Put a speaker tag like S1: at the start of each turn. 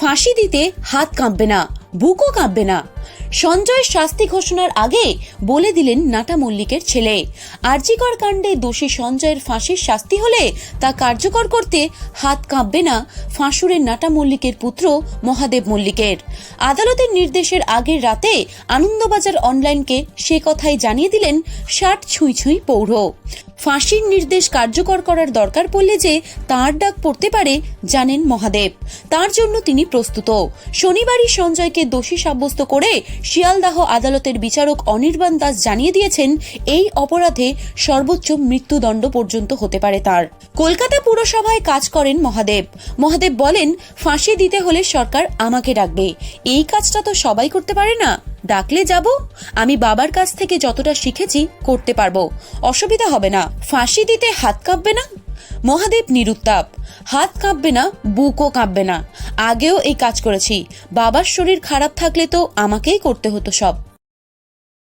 S1: ফাঁসি দিতে হাত কাঁপবে না, বুকও কাঁপবে না। সঞ্জয় শাস্তি ঘোষণার আগে বলে দিলেন নাটা মল্লিকের ছেলে। আরজিকর কাণ্ডে দোষী সঞ্জয়ের ফাঁসির শাস্তি হলে তা কার্যকর করতে হাত কাঁপবে না ফাঁসুরের নাটা মল্লিকের পুত্র মহাদেব মল্লিকের। আদালতের নির্দেশের আগের রাতে আনন্দবাজার অনলাইনকে সে কথাই জানিয়ে দিলেন ৬০ ছুঁই ছুঁই পৌর। ফাঁসির নির্দেশ কার্যকর করার দরকার পড়লে যে তাঁর ডাক পড়তে পারে জানেন মহাদেব, তার জন্য তিনি প্রস্তুত। শনিবারই সঞ্জয়কে দোষী সাব্যস্ত করে শিয়ালদাহ আদালতের বিচারক অনির্বাণ দাস জানিয়ে দিয়েছেন এই অপরাধে সর্বোচ্চ মৃত্যুদণ্ড পর্যন্ত হতে পারে তার। কলকাতা পুরসভায় কাজ করেন মহাদেব। মহাদেব বলেন, ফাঁসি দিতে হলে সরকার আমাকে ডাকবে, এই কাজটা তো সবাই করতে পারে না, ডাকলে যাব। আমি বাবার কাছ থেকে যতটা শিখেছি করতে পারবো, অসুবিধা হবে না। ফাঁসি দিতে হাত কাঁপবে না? মহাদেব নিরুত্তাপ। হাত কাঁপবে না, বুকও কাঁপবে না। আগেও এই কাজ করেছি, বাবার শরীর খারাপ থাকলে তো আমাকেই করতে হতো সব।